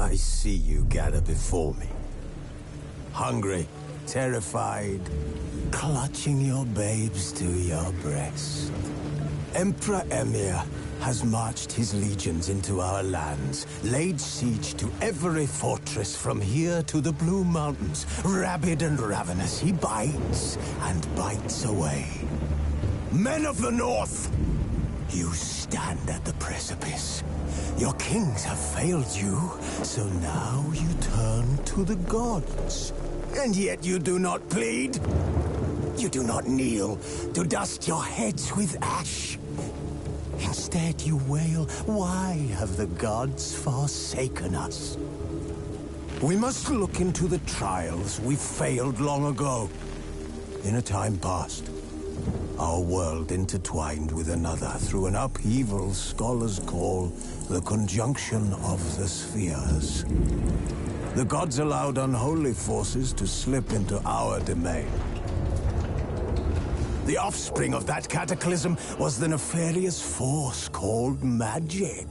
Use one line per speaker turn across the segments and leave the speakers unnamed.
I see you gather before me. Hungry, terrified, clutching your babes to your breast. Emperor Emir has marched his legions into our lands, laid siege to every fortress from here to the Blue Mountains. Rabid and ravenous, he bites and bites away. Men of the North, you stand at the precipice. Your kings have failed you, so now you turn to the gods. And yet you do not plead. You do not kneel to dust your heads with ash. Instead you wail, why have the gods forsaken us? We must look into the trials we failed long ago. In a time past, our world intertwined with another through an upheaval scholars call the conjunction of the spheres. The gods allowed unholy forces to slip into our domain. The offspring of that cataclysm was the nefarious force called magic.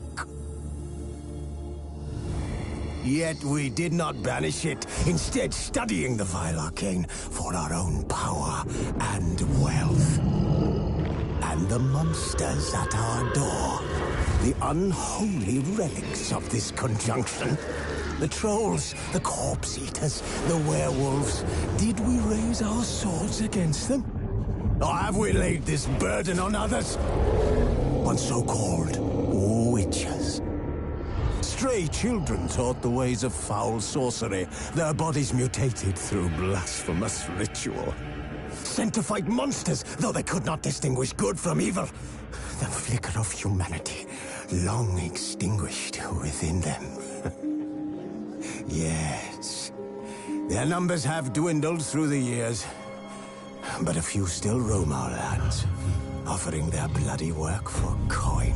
Yet we did not banish it, instead studying the vile arcane for our own power and wealth. And the monsters at our door, the unholy relics of this conjunction. The trolls, the corpse-eaters, the werewolves. Did we raise our swords against them? Or have we laid this burden on others? On so-called witches. Stray children taught the ways of foul sorcery, their bodies mutated through blasphemous ritual. Sent to fight monsters, though they could not distinguish good from evil. The flicker of humanity, long extinguished within them. Yes, their numbers have dwindled through the years. But a few still roam our lands, offering their bloody work for coin.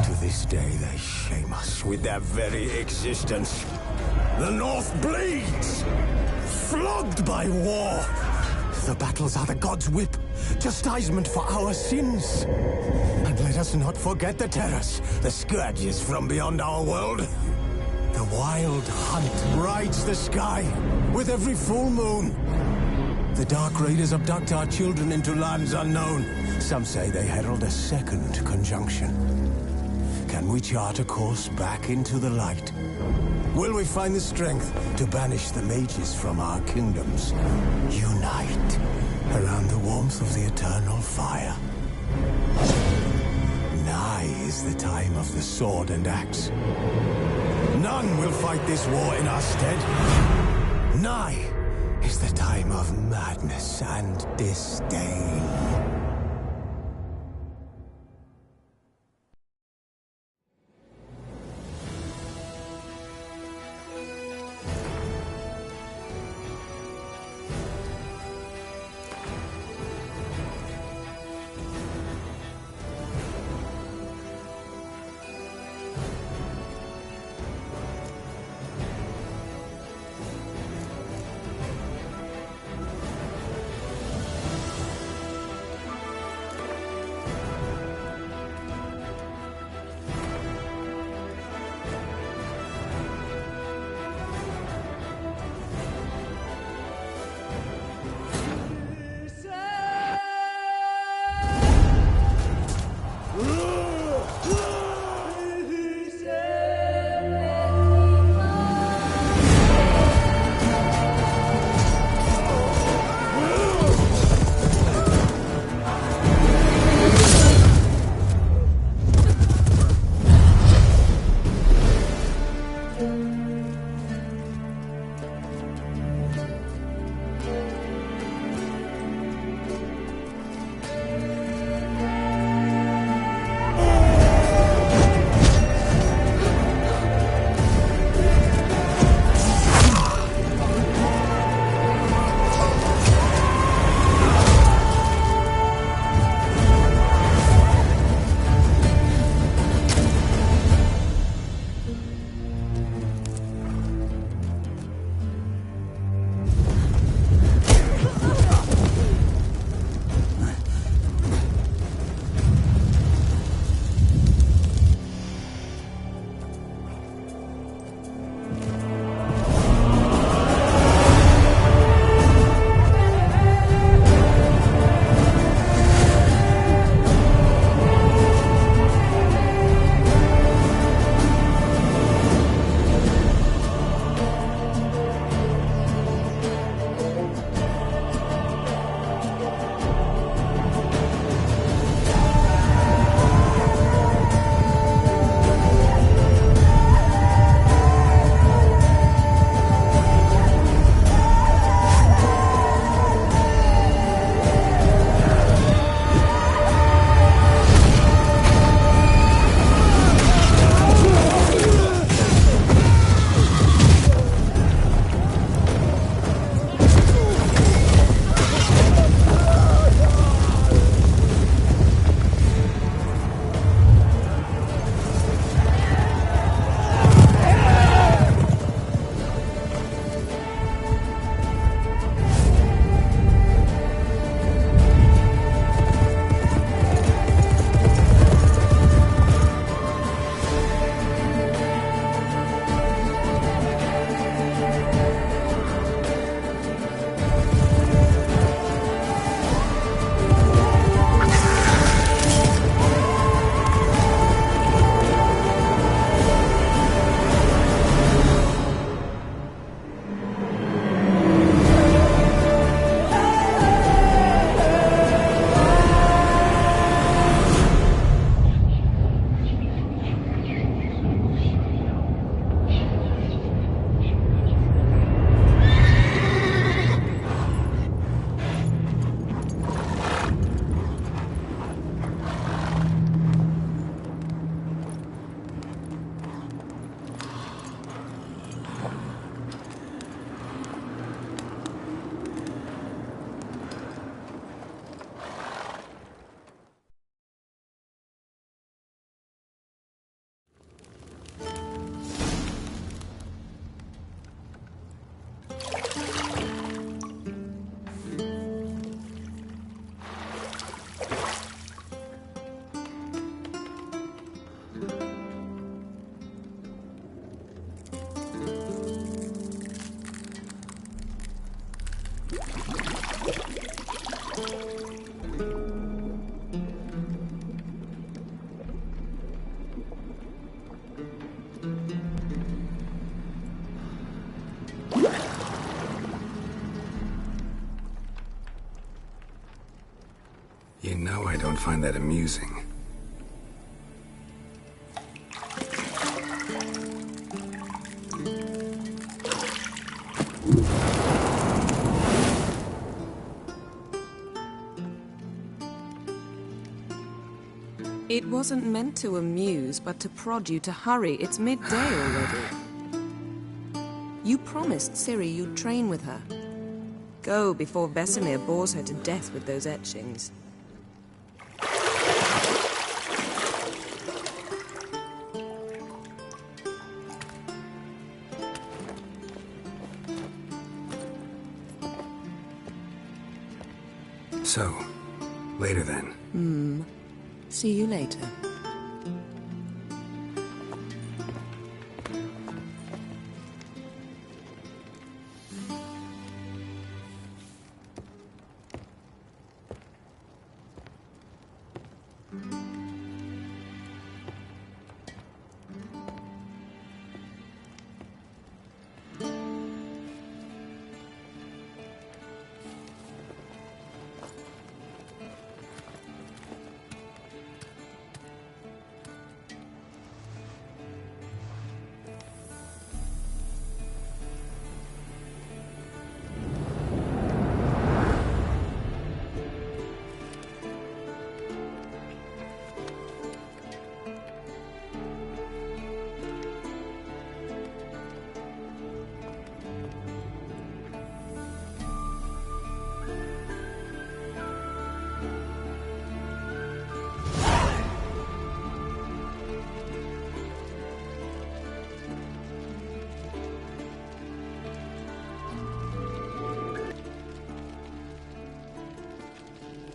To this day, they shame us with their very existence. The North bleeds, flogged by war. The battles are the gods' whip, chastisement for our sins. And let us not forget the terrors, the scourges from beyond our world. The wild hunt rides the sky with every full moon. The Dark Raiders abduct our children into lands unknown. Some say they herald a second conjunction. Can we chart a course back into the light? Will we find the strength to banish the mages from our kingdoms? Unite around the warmth of the eternal fire. Nigh is the time of the sword and axe. None will fight this war in our stead. Nigh is the time of madness and disdain.
know I don't find that amusing.
It wasn't meant to amuse, but to prod you to hurry. It's midday already. You promised Ciri you'd train with her. Go before Vesemir bores her to death with those etchings.
So, later then.
See you later.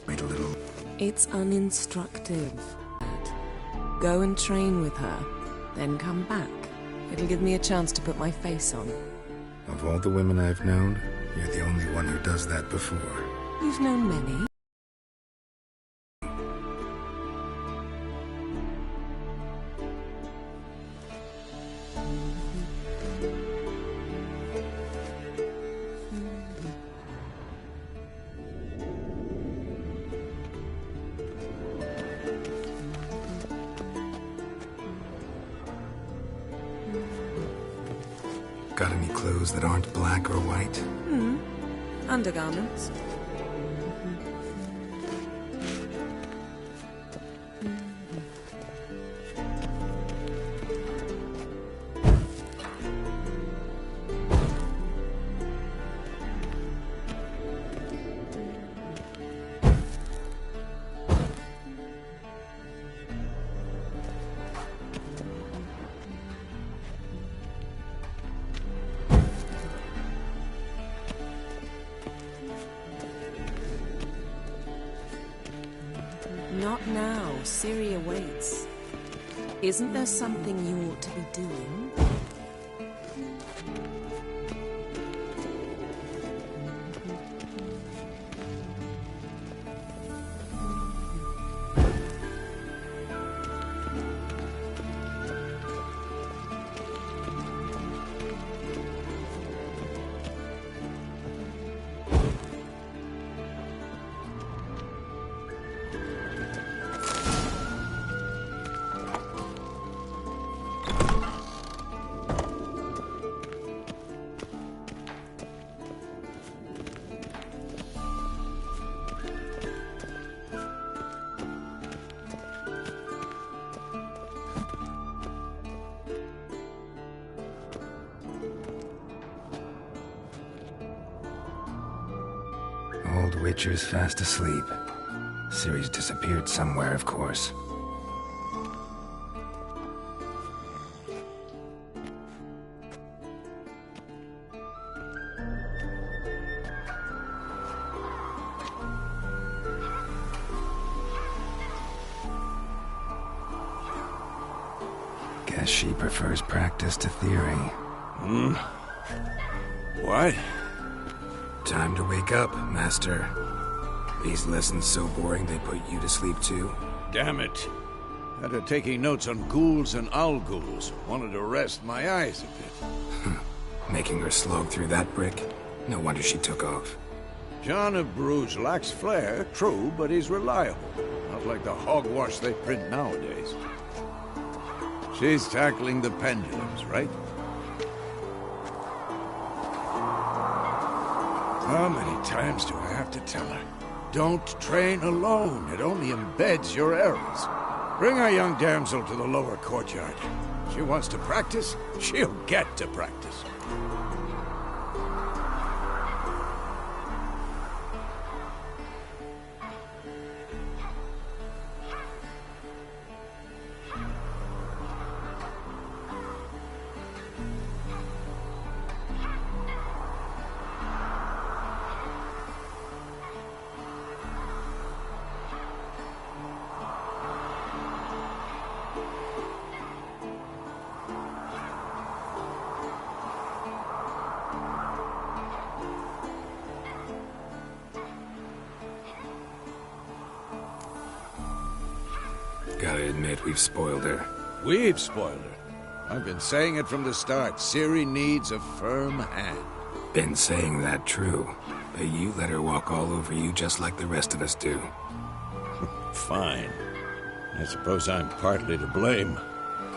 Wait a little.
It's uninstructive. Go and train with her, then come back. It'll give me a chance to put my face on.
Of all the women I've known, you're the only one who does that before.
You've known many.
Got any clothes that aren't black or white?
Undergarments. Not now. Ciri awaits. Isn't there something you ought to be doing?
Old Witcher's fast asleep. Ciri's disappeared somewhere, of course. Guess she prefers practice to theory.
What?
Time to wake up, Master. These lessons so boring they put you to sleep too?
Damn it. After taking notes on ghouls and owl ghouls, wanted to rest my eyes a bit.
Making her slog through that brick? No wonder she took off.
John of Bruges lacks flair, true, but he's reliable. like the hogwash they print nowadays. She's tackling the pendulums, right? How many times do I have to tell her? Don't train alone. It only embeds your errors. Bring our young damsel to the lower courtyard. She wants to practice, she'll get to practice.
Gotta admit, we've spoiled her.
We've spoiled her. I've been saying it from the start. Ciri needs a firm hand.
Been saying that true, but you let her walk all over you just like the rest of us do.
Fine. I suppose I'm partly to blame.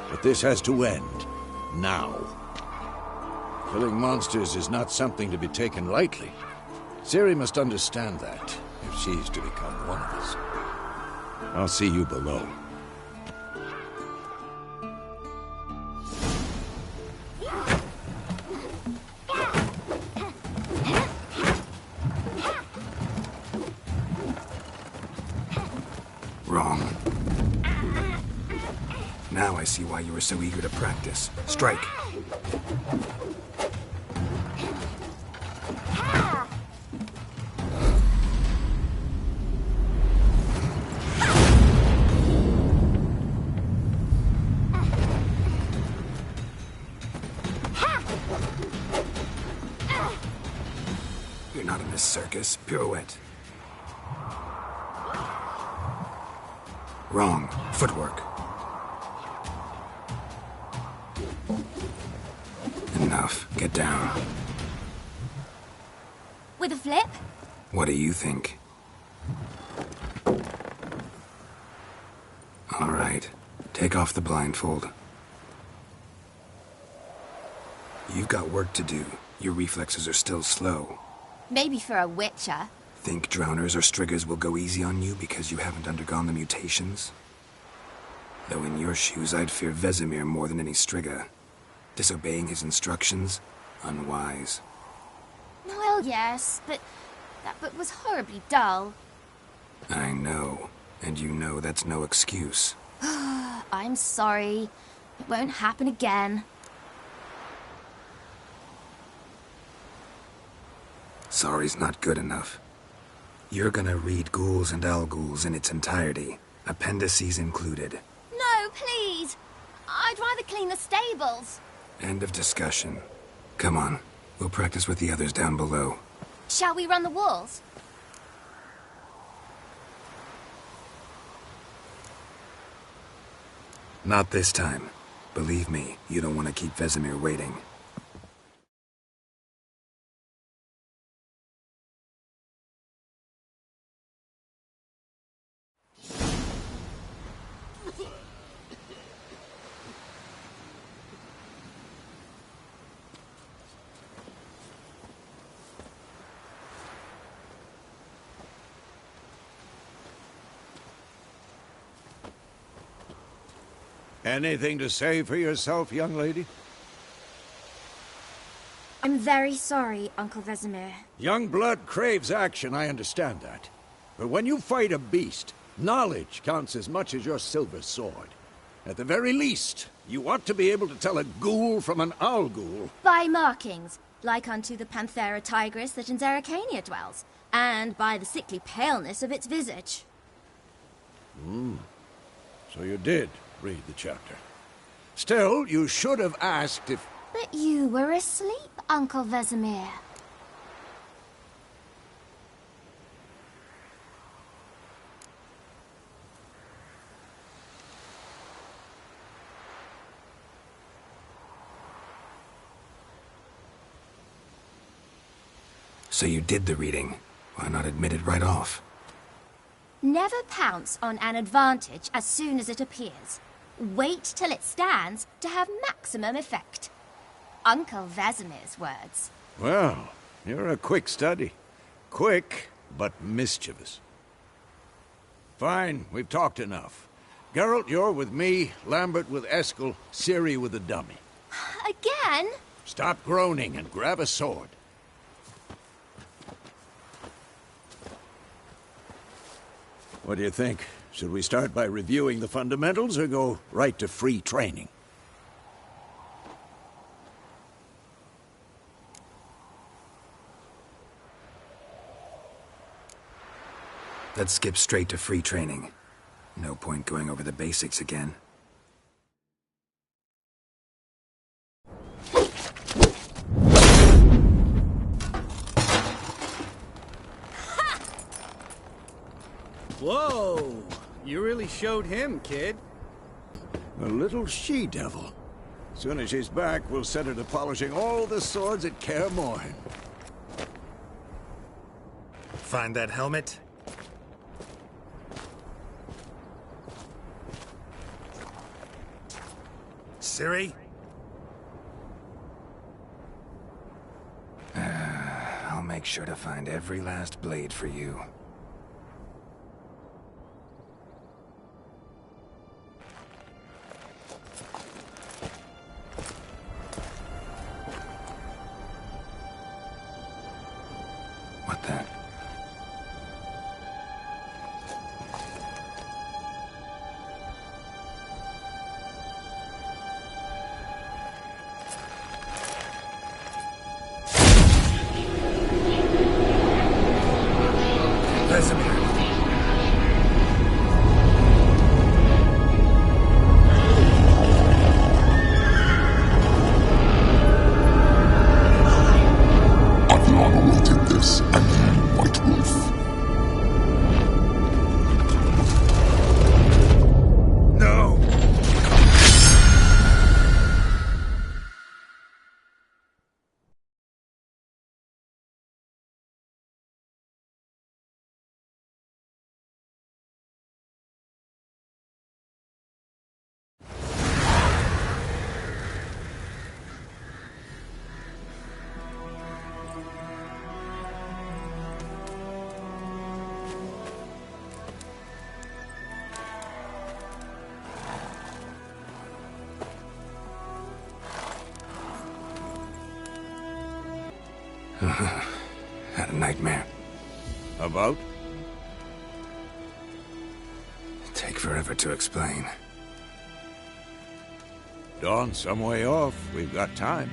But this has to end. Now. Killing monsters is not something to be taken lightly. Ciri must understand that, if she's to become one of us. I'll see you below.
Wrong. Now I see why you were so eager to practice. Strike. You're not in this circus. Pirouette. Wrong. Footwork. Enough. Get down.
With a flip?
What do you think? All right. Take off the blindfold. You've got work to do. Your reflexes are still slow.
Maybe for a witcher.
Think drowners or striggers will go easy on you because you haven't undergone the mutations? Though in your shoes, I'd fear Vesemir more than any strigger. Disobeying his instructions? Unwise.
Well, yes, but that book was horribly dull.
I know. And you know that's no excuse.
I'm sorry. It won't happen again.
Sorry's not good enough. You're gonna read Ghouls and Alghouls in its entirety, appendices included.
No, please! I'd rather clean the stables.
End of discussion. Come on, we'll practice with the others down below.
Shall we run the walls?
Not this time. Believe me, you don't want to keep Vesemir waiting.
Anything to say for yourself, young lady?
I'm very sorry, Uncle Vesemir.
Young blood craves action, I understand that. But when you fight a beast, knowledge counts as much as your silver sword. At the very least, you ought to be able to tell a ghoul from an Alghoul.
By markings, like unto the Panthera tigris that in Zerrikania dwells, and by the sickly paleness of its visage.
So you did read the chapter. Still, you should have asked if...
But you were asleep, Uncle Vesemir.
So you did the reading. Why not admit it right off?
Never pounce on an advantage as soon as it appears. Wait till it stands to have maximum effect. Uncle Vesemir's words.
Well, you're a quick study. Quick, but mischievous. Fine, we've talked enough. Geralt, you're with me, Lambert with Eskel, Ciri with the dummy.
Again?
Stop groaning and grab a sword. What do you think? Should we start by reviewing the fundamentals or go right to free training?
Let's skip straight to free training. No point going over the basics again.
Whoa! You really showed him, kid.
A little she-devil. Soon as she's back, we'll set her to polishing all the swords at Kaer Morhen.
Find that helmet? Ciri?
I'll make sure to find every last blade for you. What the?
Vesemir.
I've long awaited this, and you, White Wolf.
No!
Had a nightmare.
About?
Take forever to explain.
Dawn's some way off. We've got time.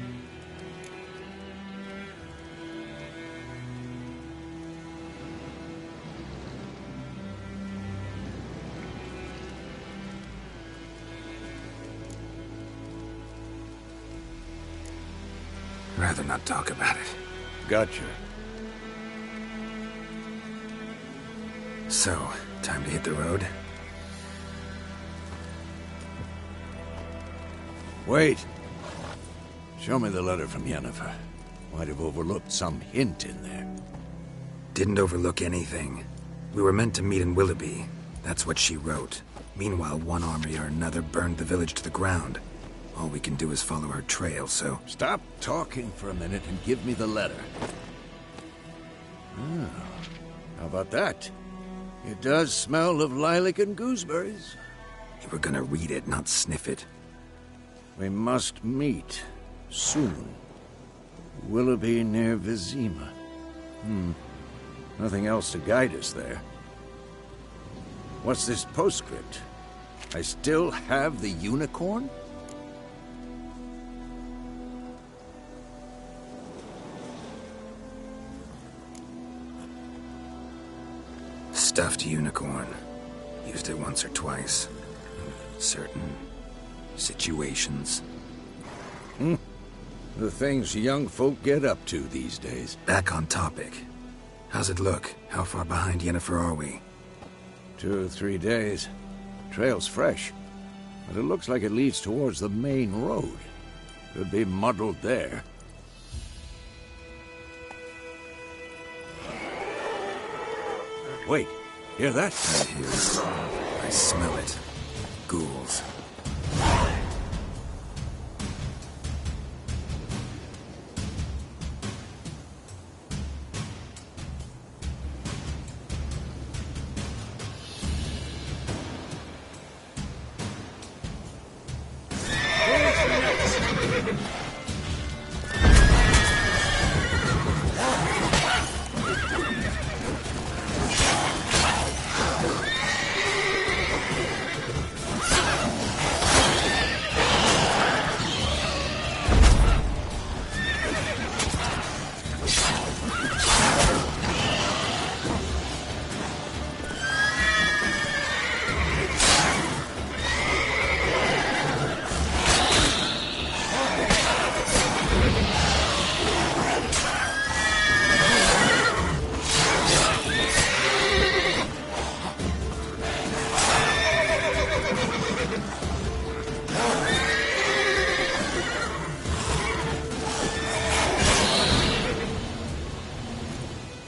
Rather not talk about it.
Gotcha.
So, time to hit the road?
Wait. Show me the letter from Yennefer. Might have overlooked some hint in there.
Didn't overlook anything. We were meant to meet in Willoughby. That's what she wrote. Meanwhile, one army or another burned the village to the ground. All we can do is follow her trail, so...
Stop talking for a minute and give me the letter. Oh, how about that? It does smell of lilac and gooseberries.
You were gonna read it, not sniff it.
We must meet. Soon. Willoughby near Vizima. Nothing else to guide us there. What's this postscript? I still have the unicorn?
Stuffed unicorn. Used it once or twice. In certain situations.
The things young folk get up to these days.
Back on topic. How's it look? How far behind Yennefer are we?
2 or 3 days. Trail's fresh, but it looks like it leads towards the main road. Could be muddled there. Wait, Hear that?
I hear it. I smell it. Ghouls.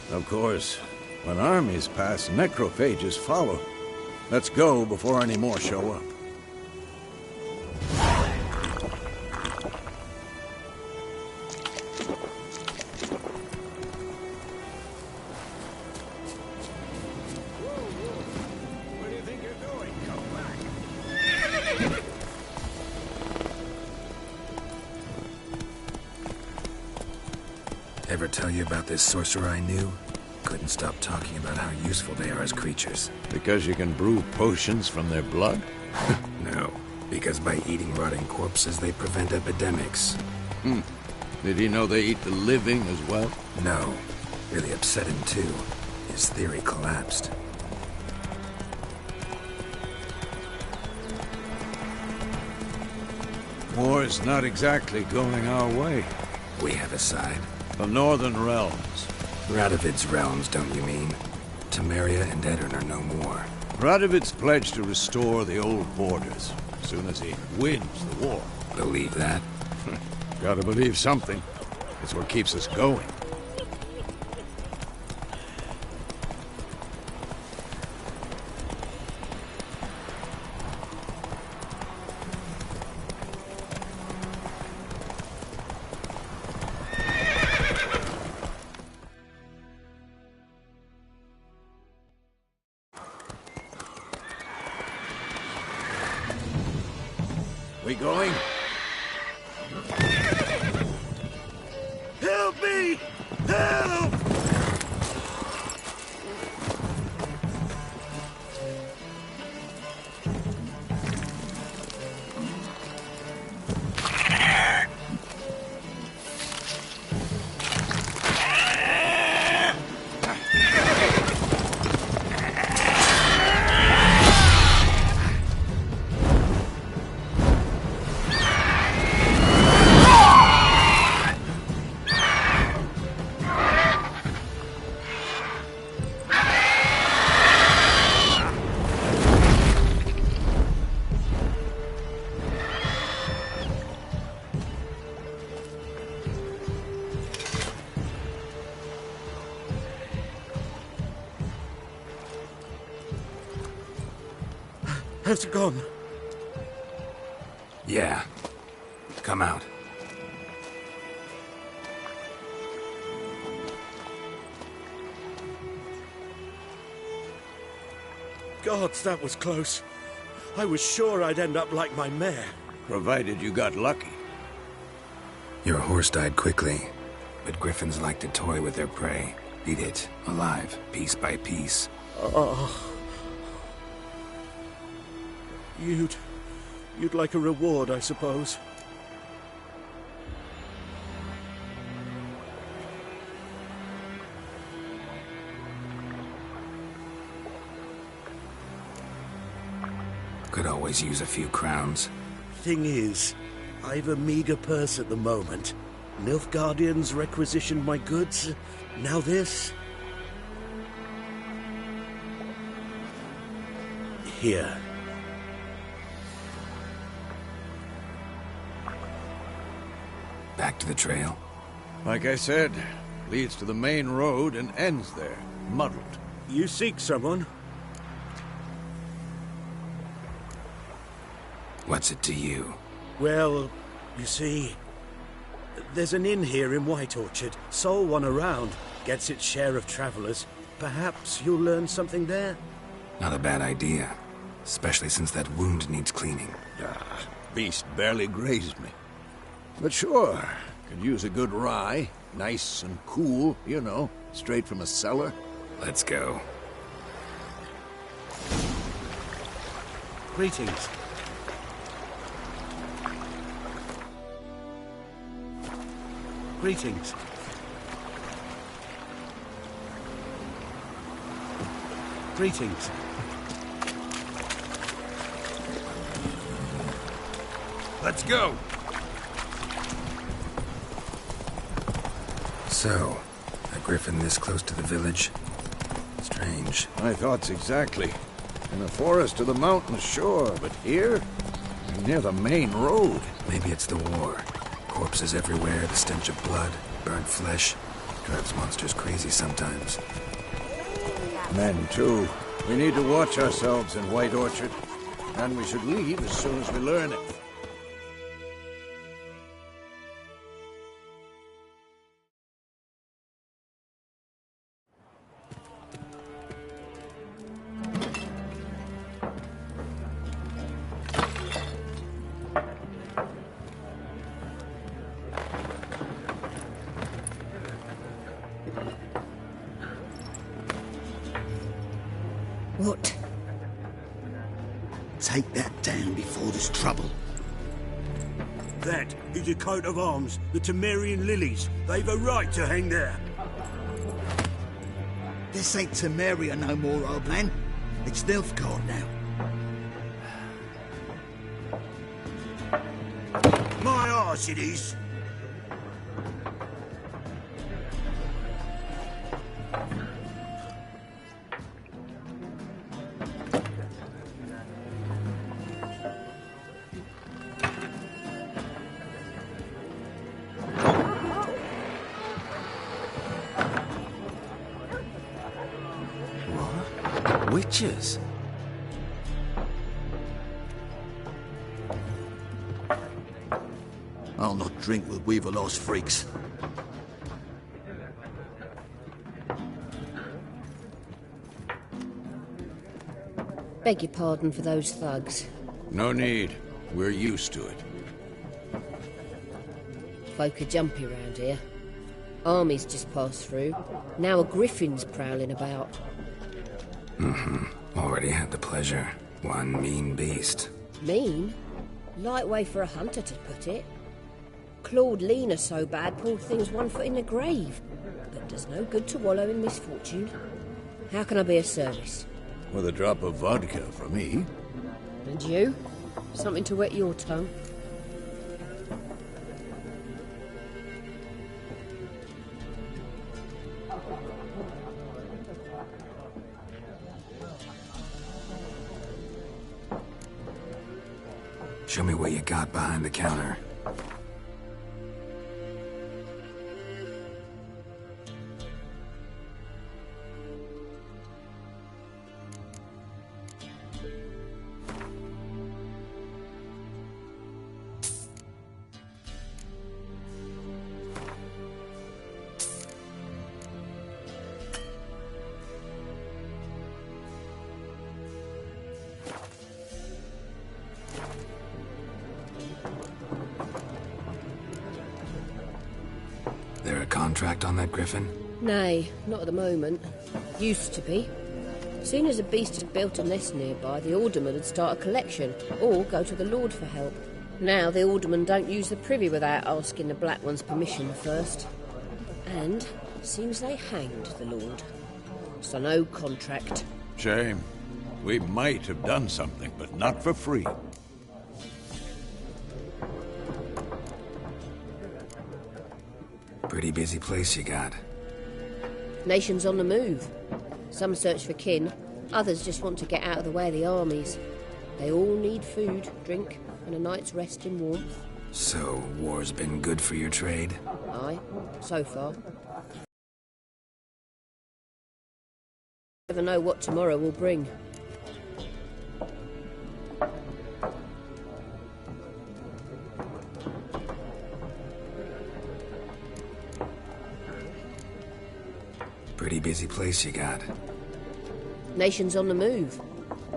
Of course, when armies pass, necrophages follow. Let's go before any more show up. Where do you think you're going? Come back!
Ever tell you about this sorcerer I knew? Couldn't stop talking about how useful they are as creatures.
Because you can brew potions from their blood?
No, because by eating rotting corpses, they prevent epidemics.
Did he know they eat the living as well?
No, really upset him too. His theory collapsed.
War's not exactly going our way.
We have a side.
The Northern Realms.
Radovid's realms, don't you mean? Temeria and Edirn are no more.
Radovid's pledged to restore the old borders as soon as he wins the war.
Believe that?
Gotta believe something. It's what keeps us going. We going?
Help me! Help! Has it gone?
Yeah. Come out.
Gods, that was close. I was sure I'd end up like my mare.
Provided you got lucky.
Your horse died quickly, but griffins like to toy with their prey. Eat it, alive, piece by piece.
You'd like a reward, I suppose.
Could always use a few crowns.
Thing is, I've a meager purse at the moment. Nilfgaardians requisitioned my goods. Now this. Here.
Back to the trail.
Like I said, leads to the main road and ends there, muddled.
You seek someone?
What's it to you?
Well, you see, there's an inn here in White Orchard. Sole one around. Gets its share of travelers. Perhaps you'll learn something there?
Not a bad idea. Especially since that wound needs cleaning.
Beast barely grazed me. But sure, could use a good rye. Nice and cool, you know, straight from a cellar.
Let's go.
Greetings. Greetings. Greetings.
Let's go!
So, a griffin this close to the village? Strange.
My thoughts exactly. In the forest to the mountain shore, but here? Near the main road.
Maybe it's the war. Corpses everywhere, the stench of blood, burnt flesh. Drives monsters crazy sometimes.
Men, too. We need to watch ourselves in White Orchard. And we should leave as soon as we learn it.
What? Take that down before there's trouble.
That is a coat of arms, the Temerian lilies. They've a right to hang there.
This ain't Temeria no more, old man. It's Nilfgaard now.
My arse it is.
Witches?
I'll not drink with Weaverlost freaks.
Beg your pardon for those thugs.
No need. We're used to it.
Folk are jumpy round here. Armies just passed through. Now a griffin's prowling about.
Already had the pleasure. One mean beast.
Mean? Light way for a hunter to put it. Clawed Lena so bad, poor thing's 1 foot in the grave. But does no good to wallow in misfortune. How can I be of service?
With a drop of vodka for me.
And you? Something to wet your tongue?
Show me what you got behind the counter. There a contract on that griffin?
Nay, not at the moment. Used to be. Soon as a beast had built a nest nearby, the alderman would start a collection, or go to the Lord for help. Now the alderman don't use the privy without asking the Black One's permission first. And seems they hanged the Lord. So no contract.
Shame. We might have done something, but not for free.
Pretty busy place you got.
Nations on the move. Some search for kin, others just want to get out of the way of the armies. They all need food, drink, and a night's rest in warmth.
So, war's been good for your trade?
Aye, so far. Never know what tomorrow will bring.
Pretty busy place you got.
Nations on the move.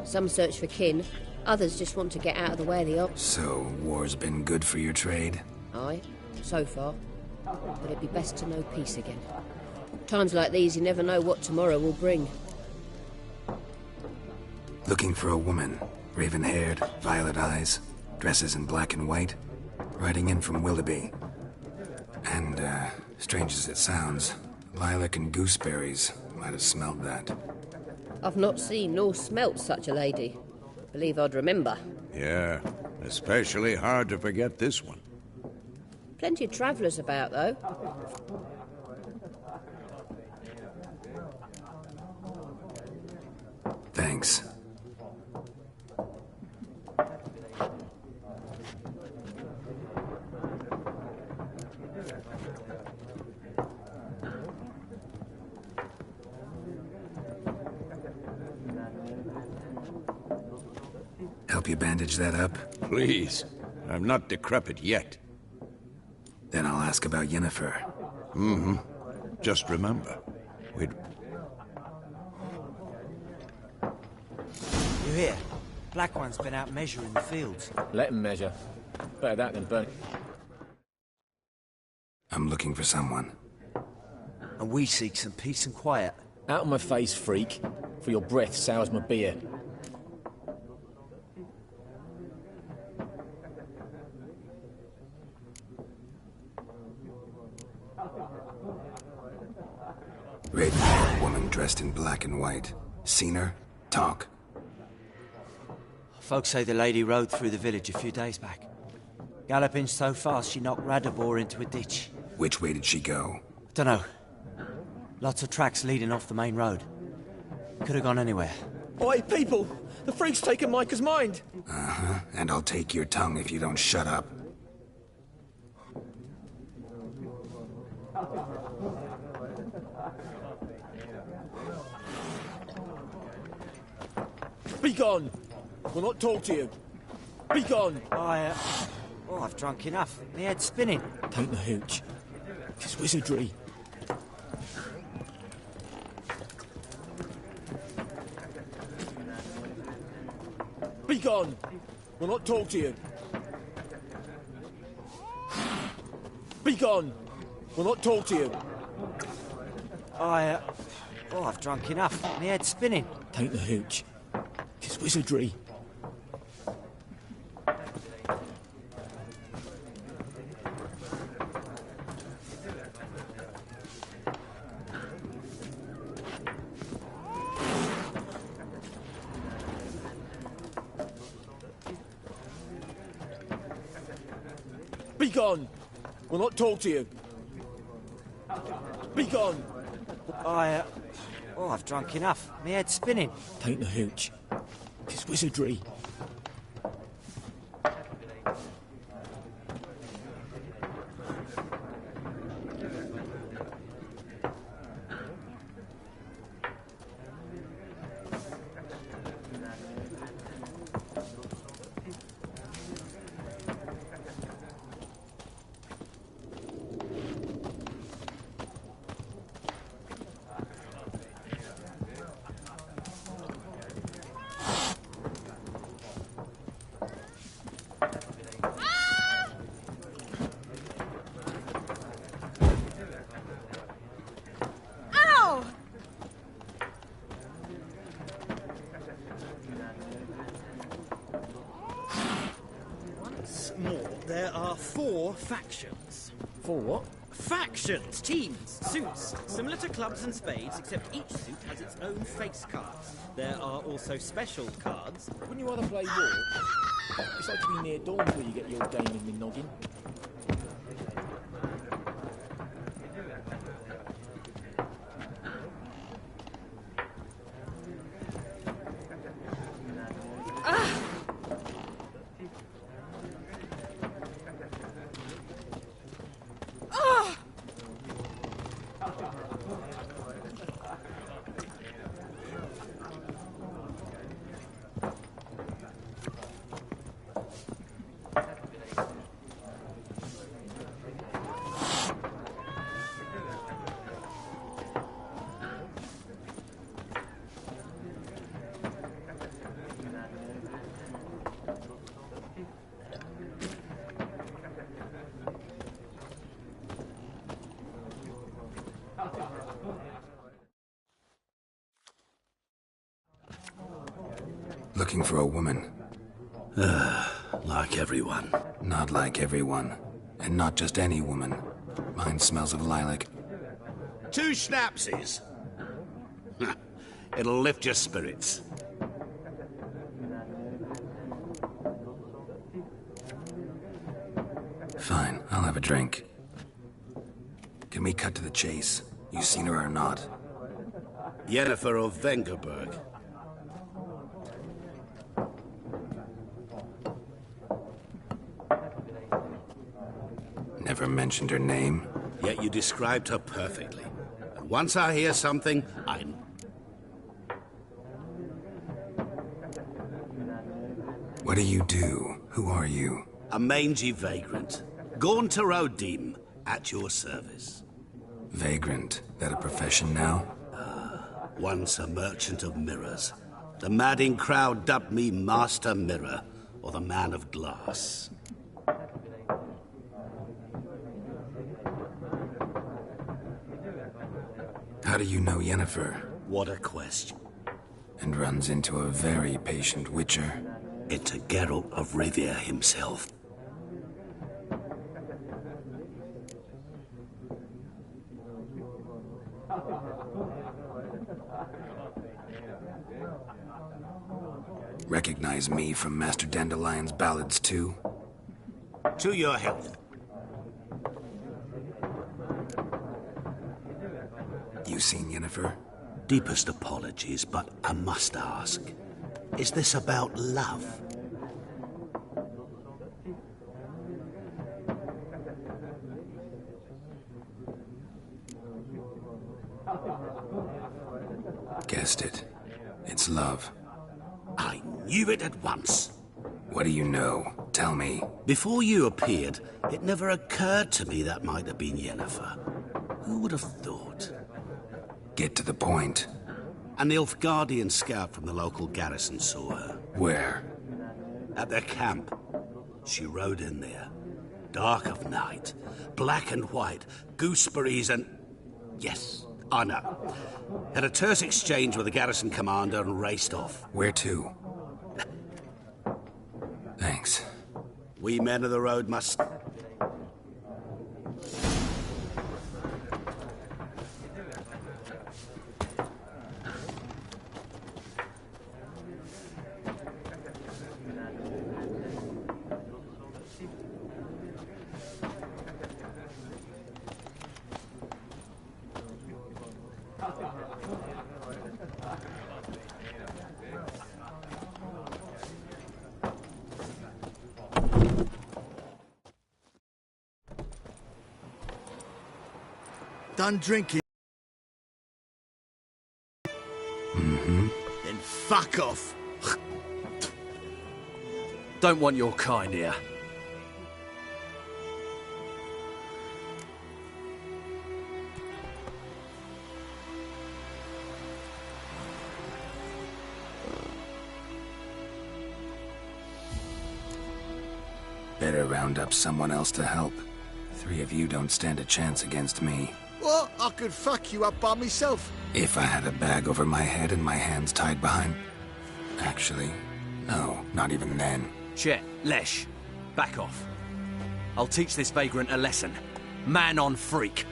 Some search for kin, others just want to get out of the way of the ops.
So, war's been good for your trade?
Aye, so far. But it'd be best to know peace again. Times like these, you never know what tomorrow will bring.
Looking for a woman. Raven-haired, violet eyes, dresses in black and white. Riding in from Willoughby. And, strange as it sounds, lilac and gooseberries might have smelled that.
I've not seen nor smelt such a lady. Believe I'd remember.
Yeah, especially hard to forget this one.
Plenty of travellers about, though.
Thanks. Help you bandage that up?
Please. I'm not decrepit yet.
Then I'll ask about Yennefer.
Mm-hmm. Just remember, we'd...
You hear? Black One's been out measuring the fields.
Let him measure. Better that than burn.
I'm looking for someone.
And we seek some peace and quiet.
Out of my face, freak. For your breath sours my beer.
Raven-haired woman dressed in black and white. Seen her? Talk.
Folks say the lady rode through the village a few days back. Galloping so fast she knocked Radabor into a ditch.
Which way did she go?
Dunno. Lots of tracks leading off the main road. Could have gone anywhere.
Oi, people! The freak's taken Micah's mind!
Uh-huh. And I'll take your tongue if you don't shut up.
Be gone! We'll not talk to you. Be gone!
I've drunk enough. My head's spinning.
Take the hooch. It's wizardry.
Be gone! We'll not talk to you. Be gone! We'll not talk to you.
I've drunk enough. My head's spinning.
Take the hooch. It's wizardry.
Be gone! We'll not talk to you. Be gone!
I've drunk enough. My head's spinning.
Take the hooch. It's wizardry.
There are 4 factions.
4 what?
Factions, teams, suits, similar to clubs and spades, except each suit has its own face cards. There are also special cards.
Wouldn't you rather play war? It's like to be near dawn where you get your game in the noggin.
Looking for a woman.
Like everyone.
Not like everyone. And not just any woman. Mine smells of lilac.
2 schnapsies. It'll lift your spirits.
Fine, I'll have a drink. Can we cut to the chase? You seen her or not?
Yennefer of Vengerberg.
Never mentioned her name.
Yet you described her perfectly. And once I hear something, I...
What do you do? Who are you?
A mangy vagrant. Gaunter Odim, at your service.
Vagrant? That a profession now?
Once a merchant of mirrors. The madding crowd dubbed me Master Mirror, or the Man of Glass.
How do you know Yennefer?
What a question.
And runs into a very patient witcher.
Into Geralt of Rivia himself.
Recognize me from Master Dandelion's ballads too?
To your health.
You seen Yennefer?
Deepest apologies, but I must ask. Is this about love?
Guessed it. It's love.
I knew it at once.
What do you know? Tell me.
Before you appeared, it never occurred to me that might have been Yennefer. Who would have thought?
Get to the point.
An Nilfgaardian scout from the local garrison saw her.
Where?
At their camp. She rode in there. Dark of night. Black and white. Gooseberries and... Yes, I know. Had a terse exchange with the garrison commander and raced off.
Where to? Thanks.
We men of the road must...
Done drinking?
Mm-hmm.
Then fuck off.
Don't want your kind here.
Better round up someone else to help. 3 of you don't stand a chance against me.
What? I could fuck you up by myself.
If I had a bag over my head and my hands tied behind... Actually, no, not even then.
Chet, Lesh, back off. I'll teach this vagrant a lesson. Man on freak.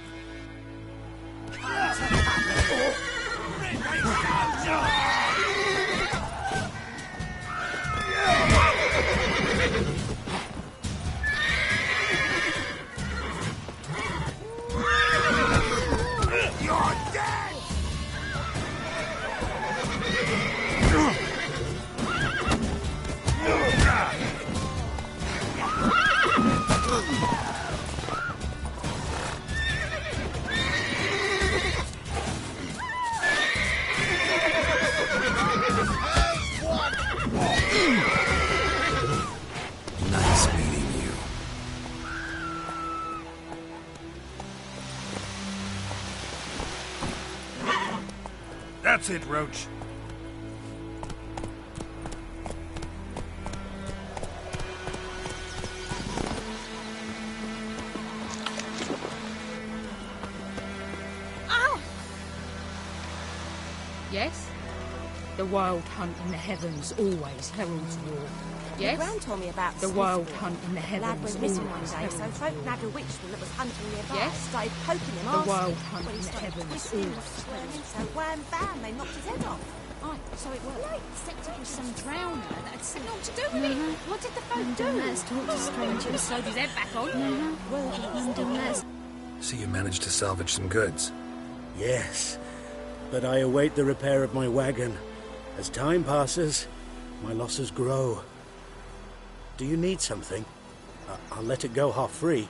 Nice meeting you.
That's it, Roach.
Yes?
The wild hunt in the heavens always heralds war.
Yes? Gran told me about
The wild hunt in the
The lad
heavens
went missing one
always
day, so
heralds
folk
war.
nabbed a witchman that was hunting nearby.
Yes?
Started poking him,
The
asking.
wild hunt
Well, he
in the
started
heavens
twisting and
always
squirming, so wham bam, they knocked his head off.
Aye, so it worked.
Like,
Except it was some drowner that had something to do with it.
What did the folk do?
Let's talk to strangers.
Sewed his head back on.
So you managed to salvage some goods.
Yes, but I await the repair of my wagon. As time passes, my losses grow. Do you need something? I'll let it go half free.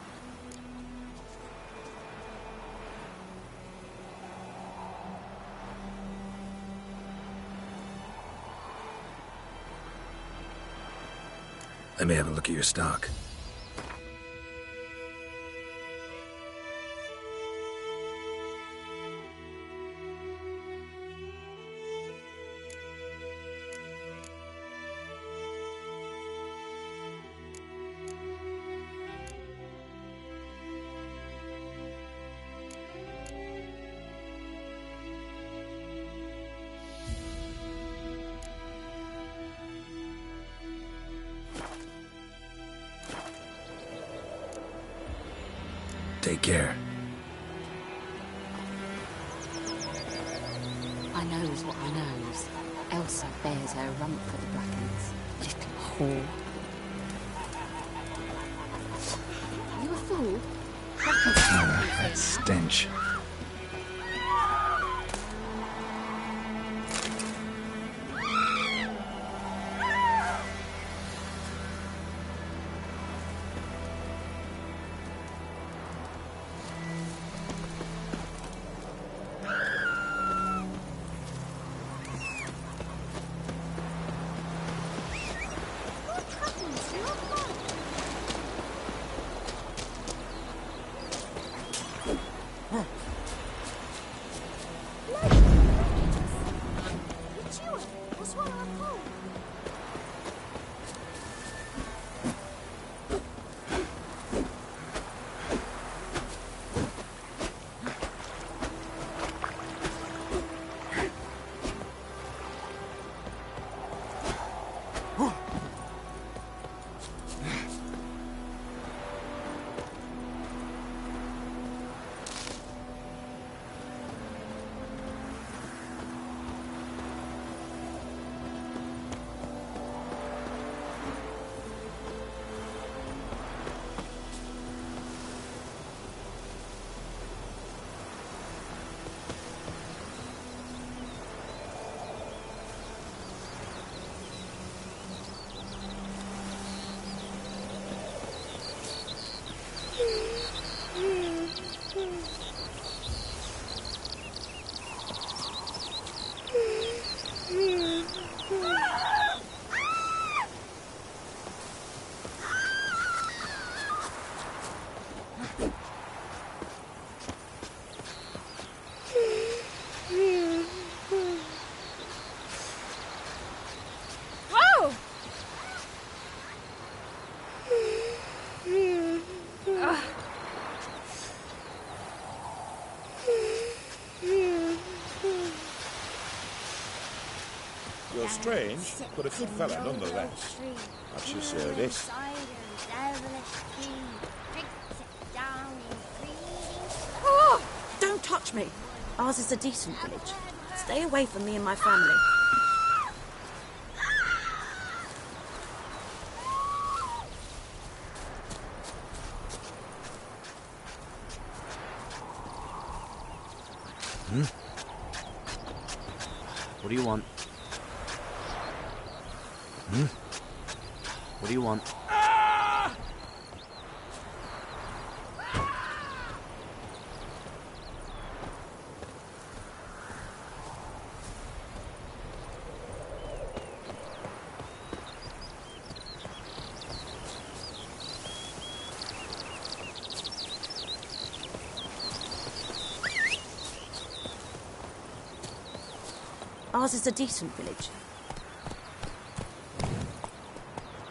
Let me have a look at your stock. Take care.
I knows what I knows. Elsa bears her rump for the Brackens. Little whore. You a fool?
That stench.
You're strange, but a good fella nonetheless. At your service.
Oh, don't touch me. Ours is a decent village. Stay away from me and my family.
Hmm? What do you want? Hmm? What do you want?
Ours is a decent village.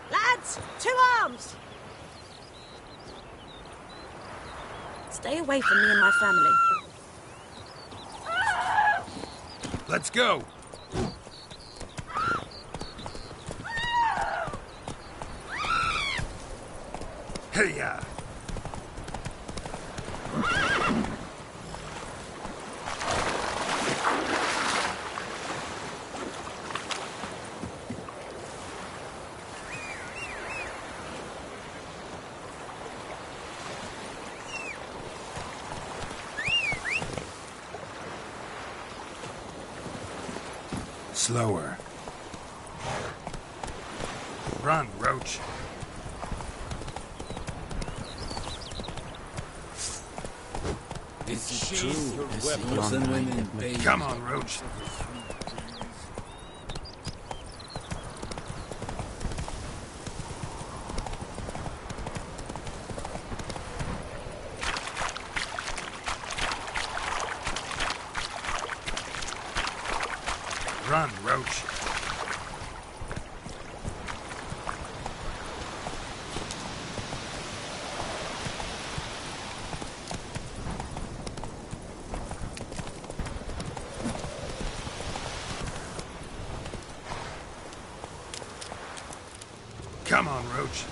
Lads, 2 arms! Stay away from me and my family.
Let's go. Hey-ya! Slower. Run, Roach.
This is true. Weapons and women, baby.
Come on, Roach. Run, Roach. Come on, Roach.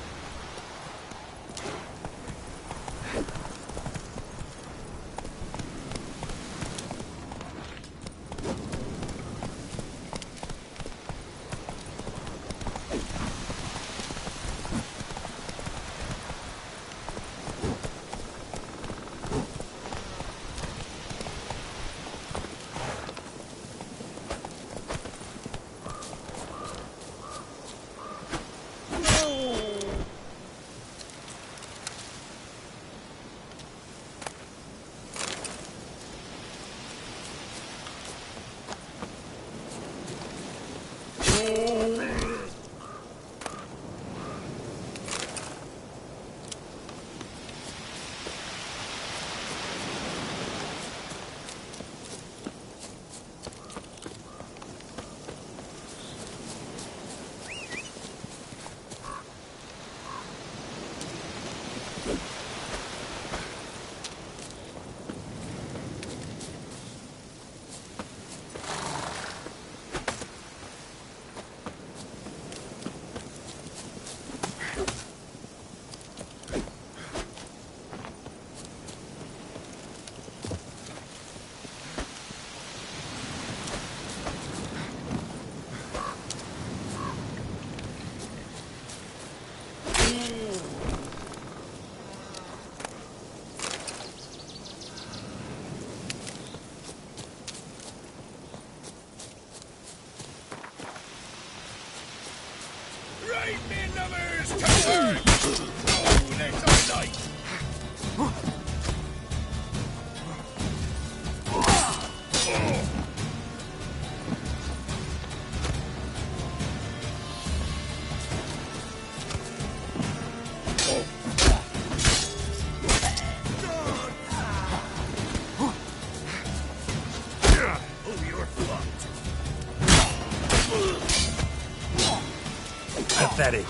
Right, men lovers, come on! Oh, that's all night! Oh, you're fucked. Pathetic.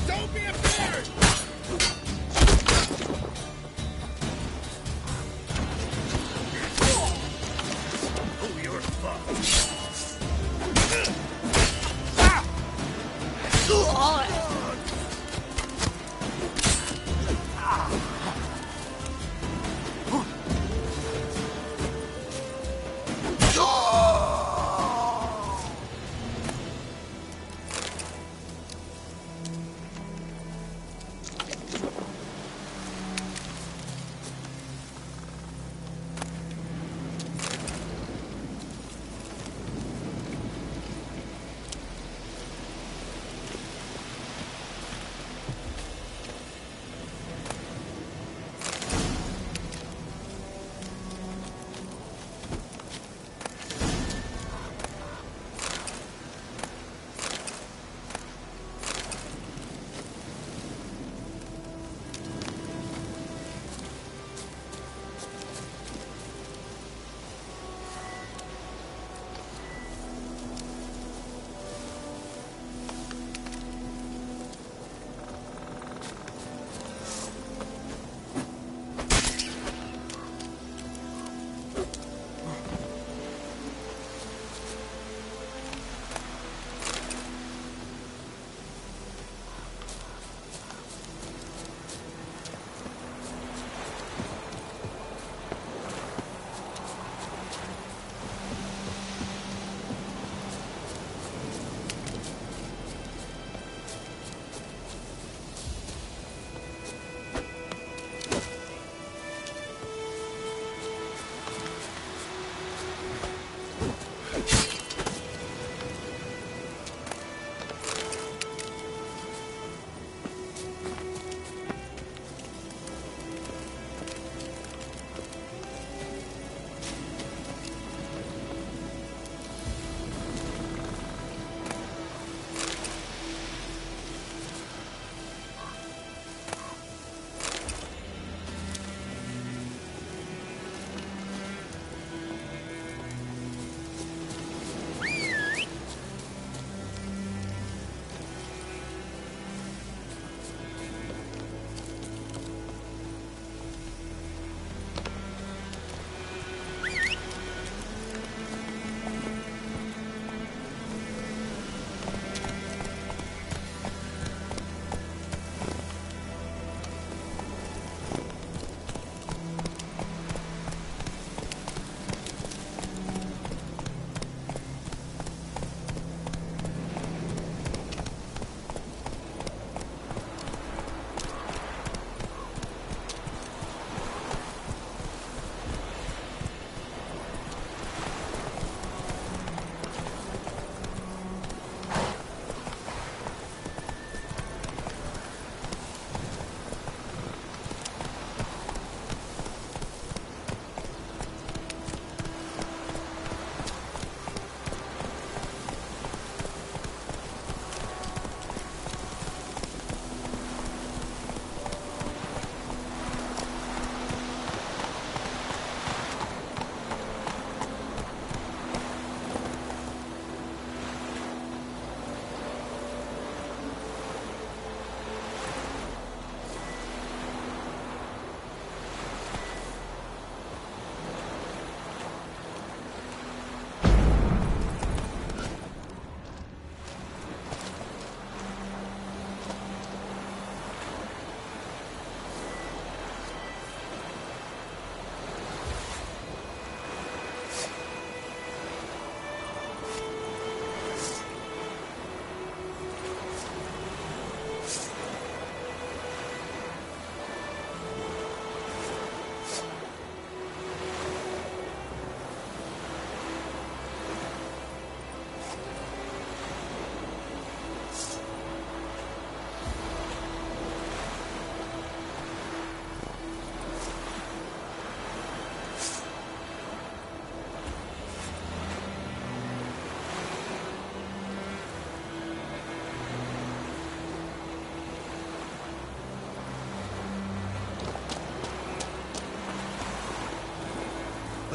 Don't be afraid! Oh, you're fucked.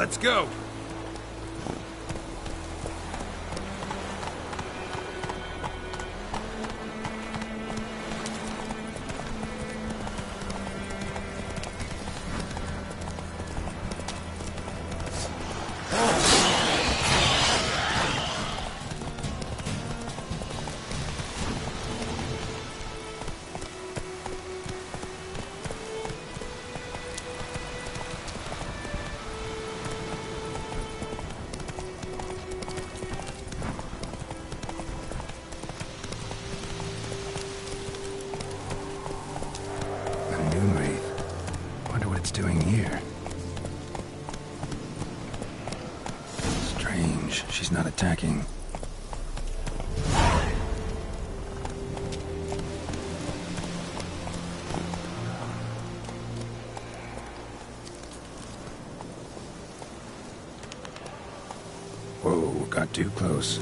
Let's go.
Doing here? Strange, she's not attacking. Whoa, got too close.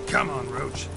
Come on, Roach.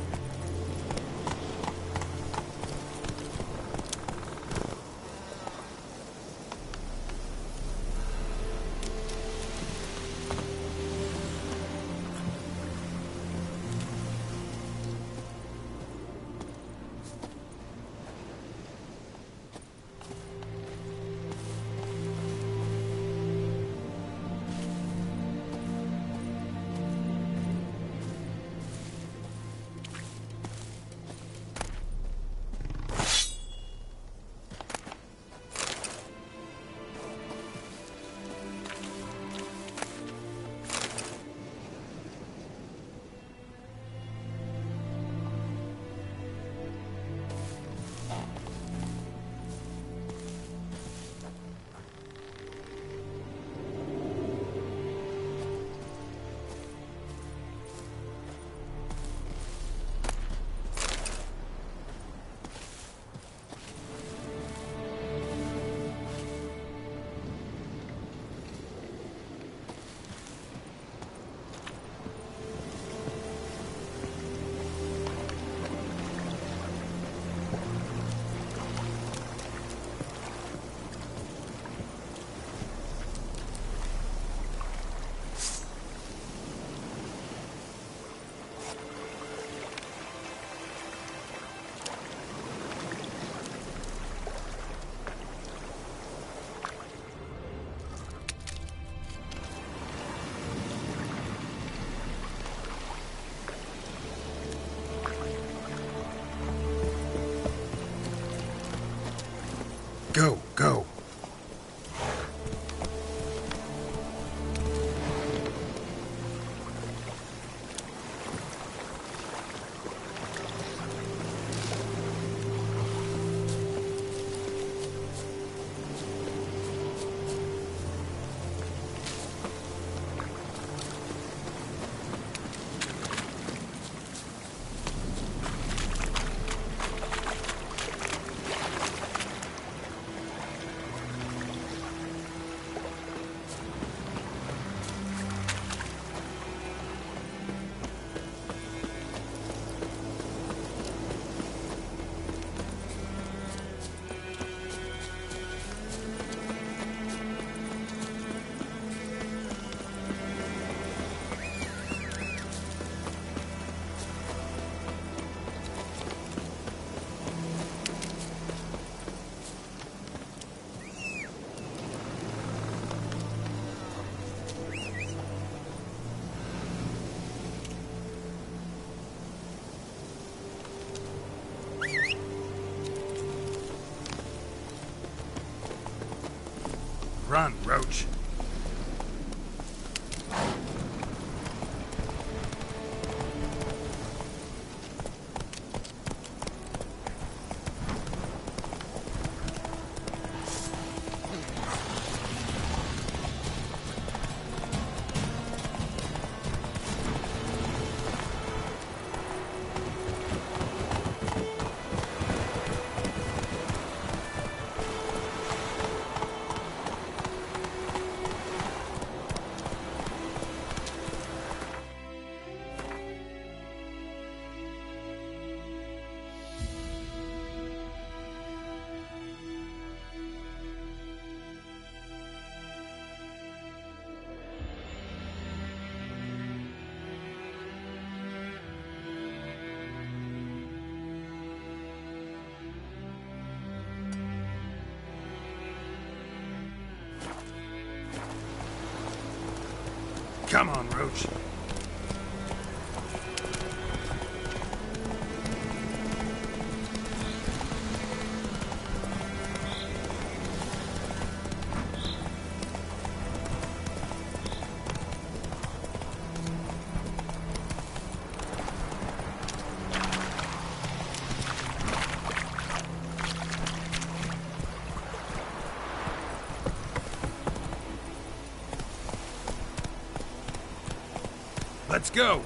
Go, go.
Run, Roach.
Come on, Roach. Let's go!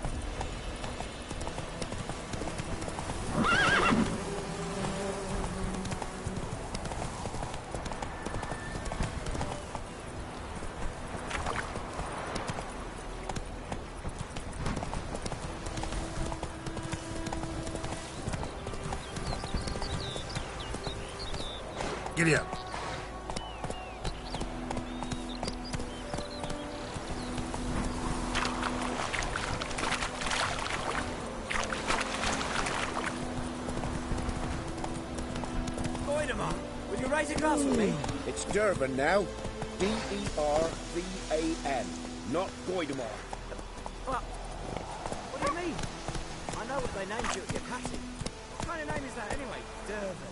Giddy up.
Will you raise a glass with me?
It's Durban now. D-E-R-V-A-N, not Goidemar.
What do you mean? I know what they named you at your cutting. What kind of name is that anyway? Durban.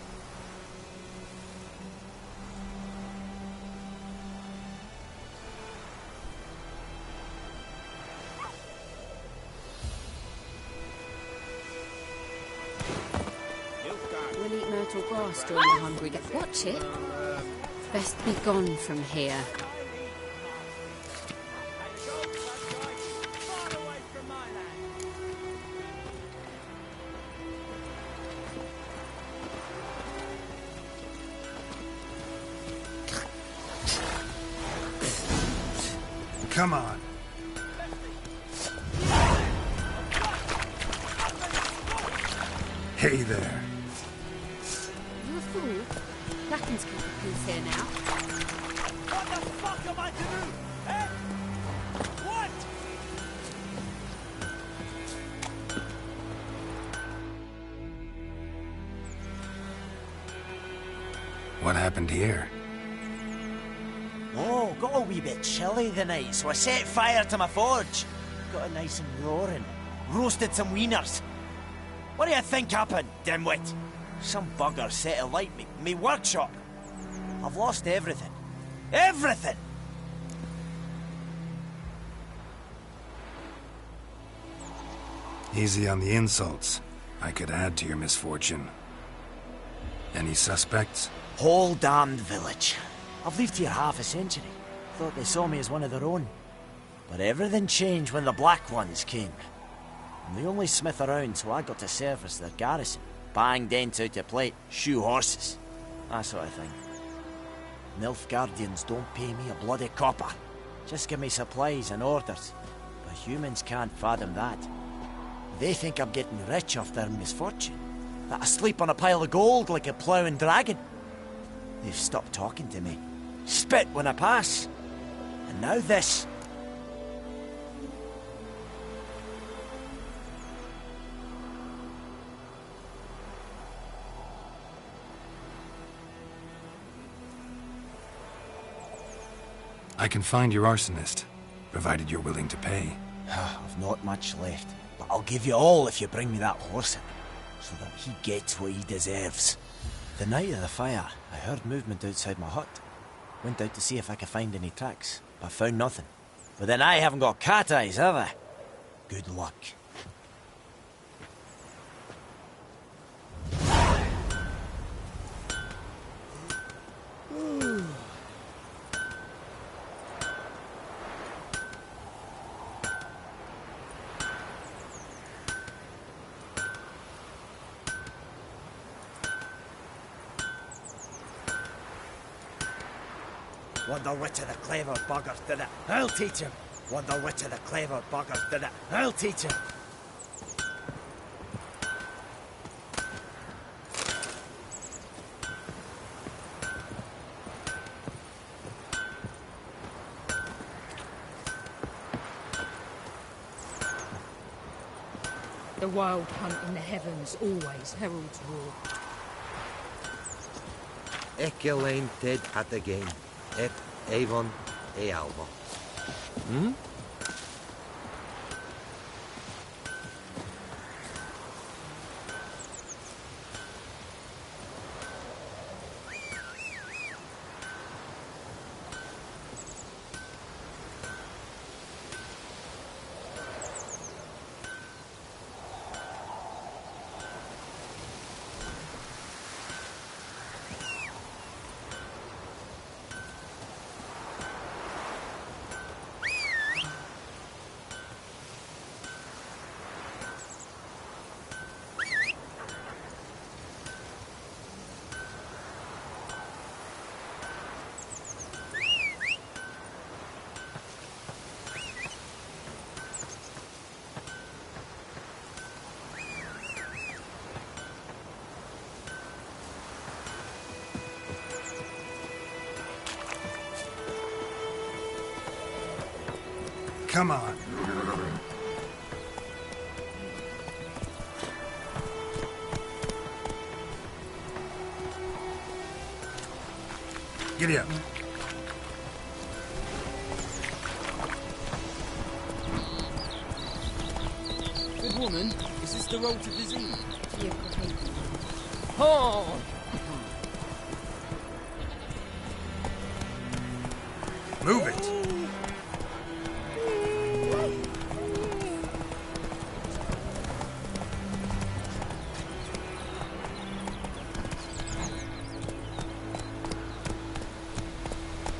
We'll eat myrtle grass during the hungry get. Watch it. Best be gone from here.
Come on. Hey there.
You a fool? Blacken's keep a piece here now.
What the fuck am I to do? Eh? What?
What happened here?
Oh, got a wee bit chilly the night, so I set fire to my forge. Got it nice and roaring. Roasted some wieners. What do you think happened, dimwit? Some bugger set alight me workshop. I've lost everything. Everything!
Easy on the insults. I could add to your misfortune. Any suspects?
Whole damned village. I've lived here half a century. Thought they saw me as one of their own. But everything changed when the Black Ones came. I'm the only smith around, so I got to service their garrison. Bang dents out of plate, shoe horses. That sort of thing. Nilfgaardians don't pay me a bloody copper. Just give me supplies and orders. But humans can't fathom that. They think I'm getting rich off their misfortune. That I sleep on a pile of gold like a ploughing dragon. They've stopped talking to me. Spit when I pass. And now this.
I can find your arsonist, provided you're willing to pay.
I've not much left, but I'll give you all if you bring me that horse in, so that he gets what he deserves. The night of the fire, I heard movement outside my hut. Went out to see if I could find any tracks, but found nothing. But then I haven't got cat eyes, have I? Good luck. Wonder which of the clever buggers did it. I'll teach him. Wonder which of the clever buggers did it. I'll teach him.
The wild hunt in the heavens always heralds war.
Ikke lane dead at the game. Et Avon e Alba.
Come on. Giddy up.
Good woman, is this the road to Vizine?
Oh!
Move it.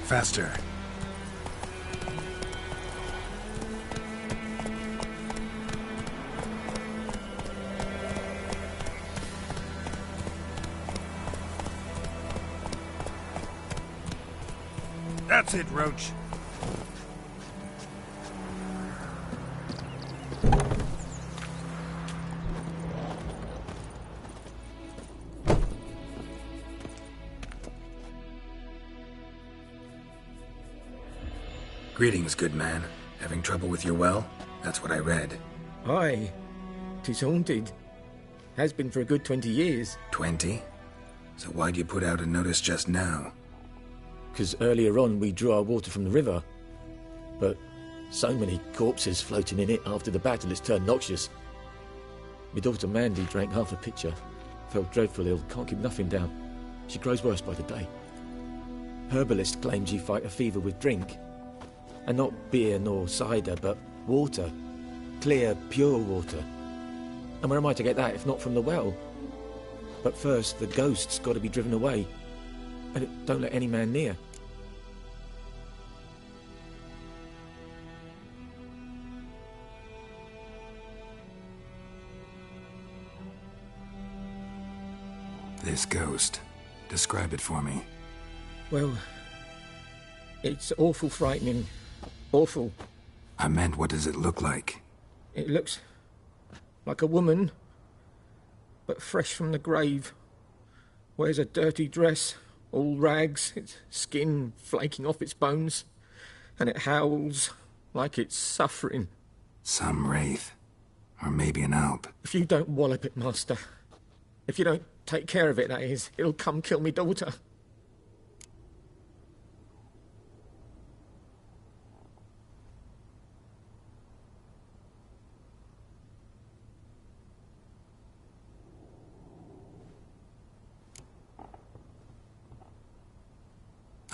Faster. That's it, Roach. Greetings, good man. Having trouble with your well? That's what I read.
Aye. 'Tis haunted. Has been for a good 20 years.
20? So why'd you put out a notice just now?
'Cause earlier on we drew our water from the river. But so many corpses floating in it after the battle it's turned noxious. My daughter Mandy drank half a pitcher. Felt dreadful ill, can't keep nothing down. She grows worse by the day. Herbalist claims you fight a fever with drink. And not beer nor cider, but water. Clear, pure water. And where am I to get that if not from the well? But first, the ghost's got to be driven away. And don't let any man near.
This ghost. Describe it for me.
Well, it's awful frightening. Awful.
I meant, what does it look like?
It looks like a woman, but fresh from the grave. Wears a dirty dress, all rags, its skin flaking off its bones, and it howls like it's suffering.
Some wraith. Or maybe an alp.
If you don't wallop it, Master, if you don't take care of it, that is, it'll come kill me daughter.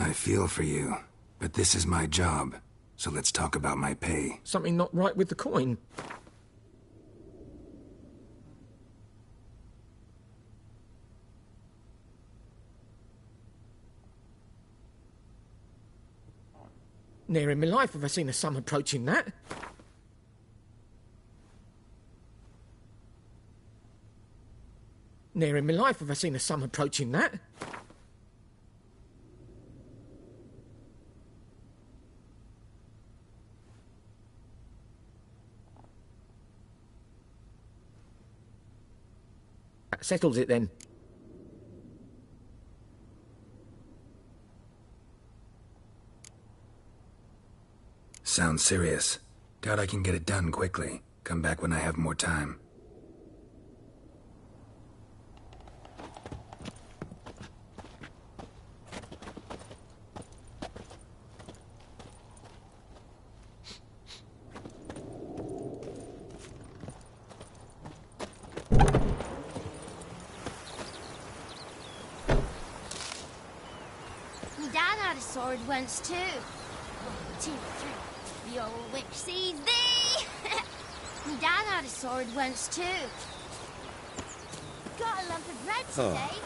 I feel for you, but this is my job, so let's talk about my pay.
Something not right with the coin. Ne'er in my life have I seen a sum approaching that. Ne'er in my life have I seen a sum approaching that. That settles it then.
Sounds serious. Doubt I can get it done quickly. Come back when I have more time.
Me dad had a sword once too. 2, 3. The old witch sees thee! Me dad had a sword once too. Got a lump of bread today.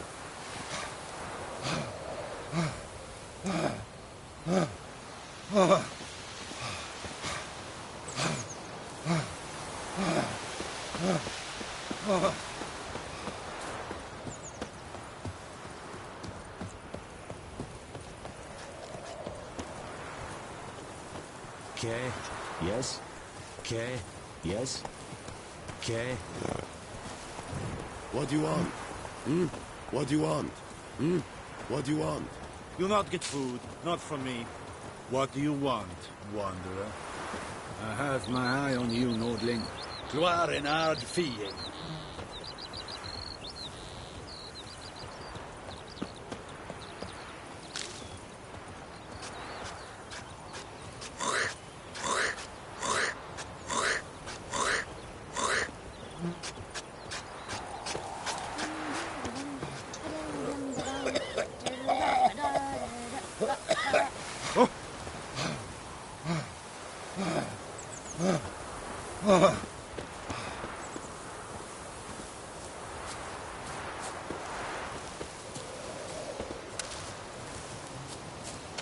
Okay, yes. Okay, yes. Okay.
What do you want? What do you want? What do you want?
You'll not get food, not from me. What do you want, wanderer?
I have my eye on you, Nordling.
Gloire en hard fille.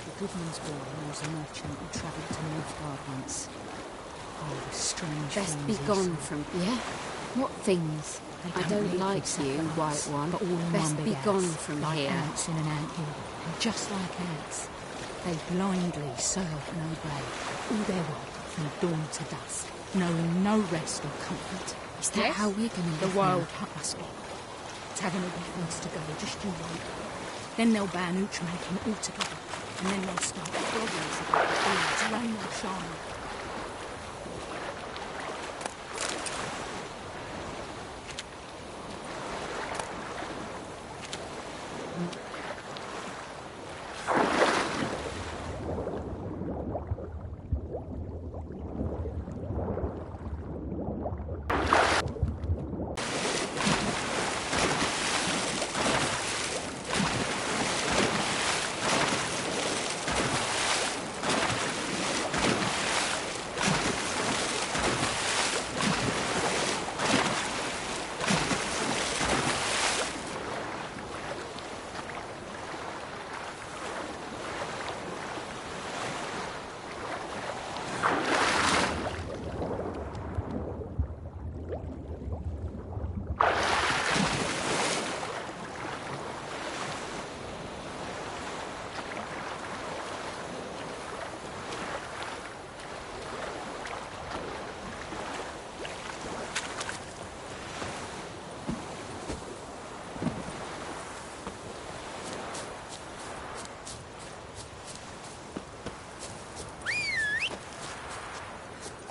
The Goodman's boy knows a merchant who travelled to Nilfgaard once. Oh, the strange
Best
things
be
he
gone
saw.
from... Yeah? What things?
They
I don't
live
like
except
you,
for
White
ants,
One.
but all in
Best
one
be
big
gone
house,
from
like
here.
ants in an anthill. And just like ants, they blindly serve and obey all their work from dawn to dusk, knowing no rest or comfort.
Is that how we're going to
The
live
wild
now?
hut must be. Tavern will be forced to go, just you wait. Then they'll ban ouch making altogether, and then they'll start flogging us about the fields, rain or shine.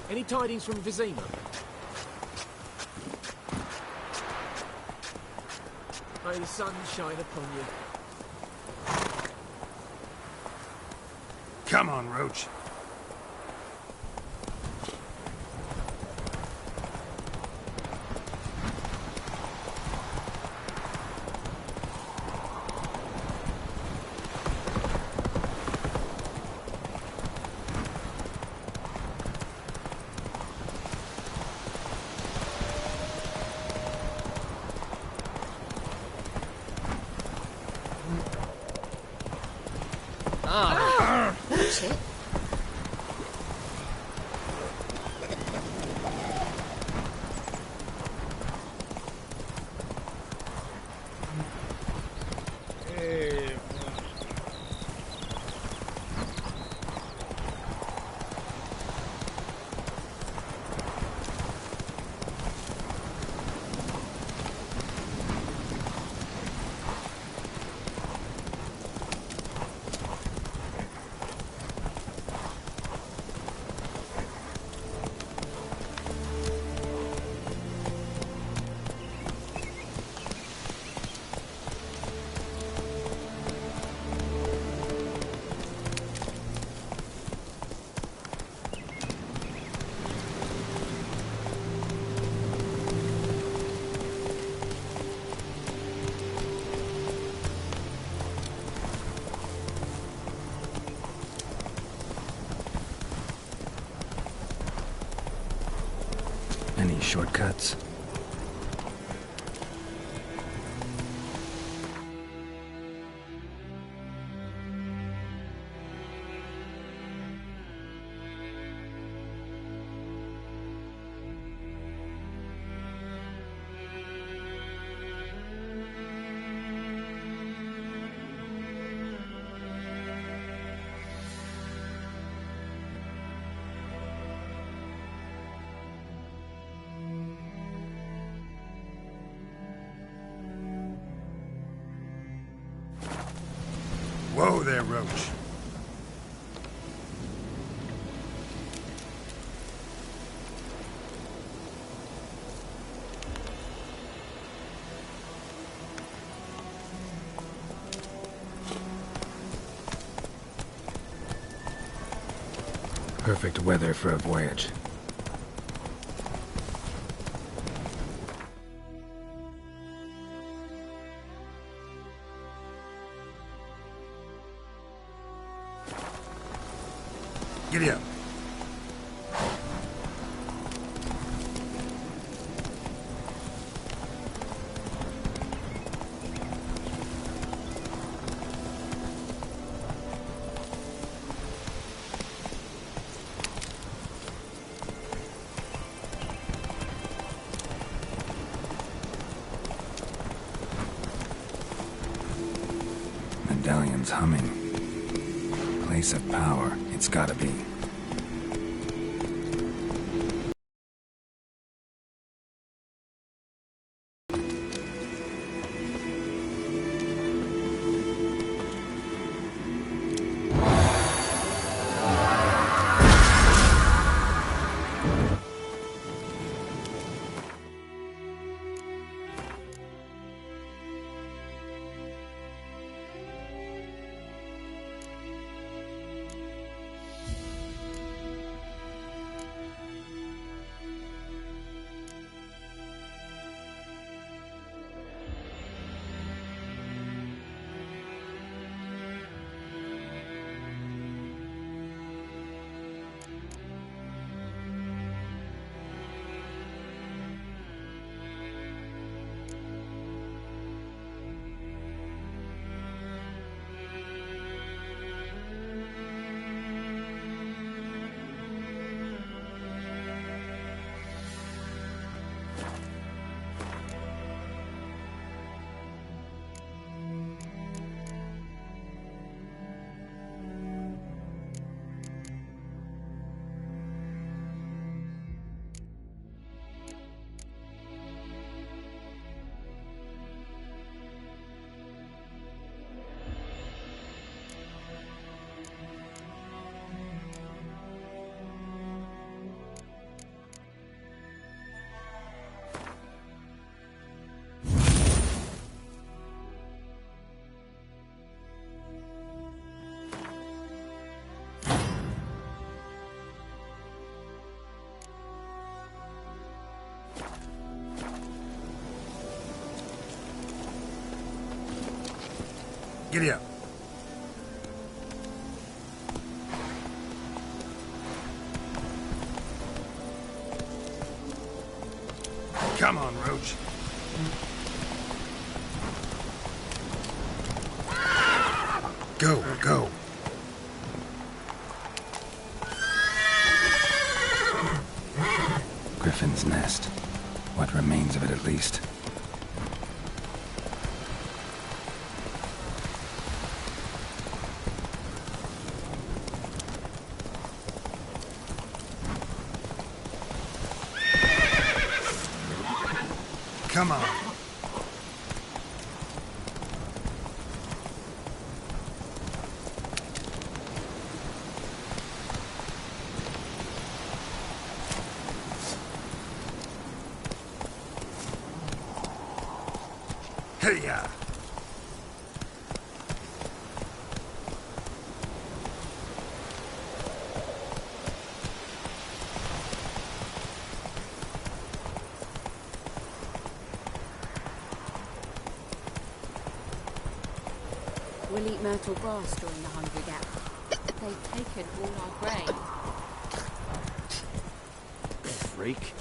Any tidings from Vizima? May the sun shine upon you.
Come on, Roach.
Watch it.
Any shortcuts? Whoa there, Roach. Perfect weather for a voyage. Giddy up. Medallion's humming. Place of power, it's gotta be. Giddy up. Come on, Roach. Go, go. Griffin's nest. What remains of it, at least. Come on. Hey-ya!
We'll eat myrtle grass during the Hungry Gap. They've taken all our grain.
Freak.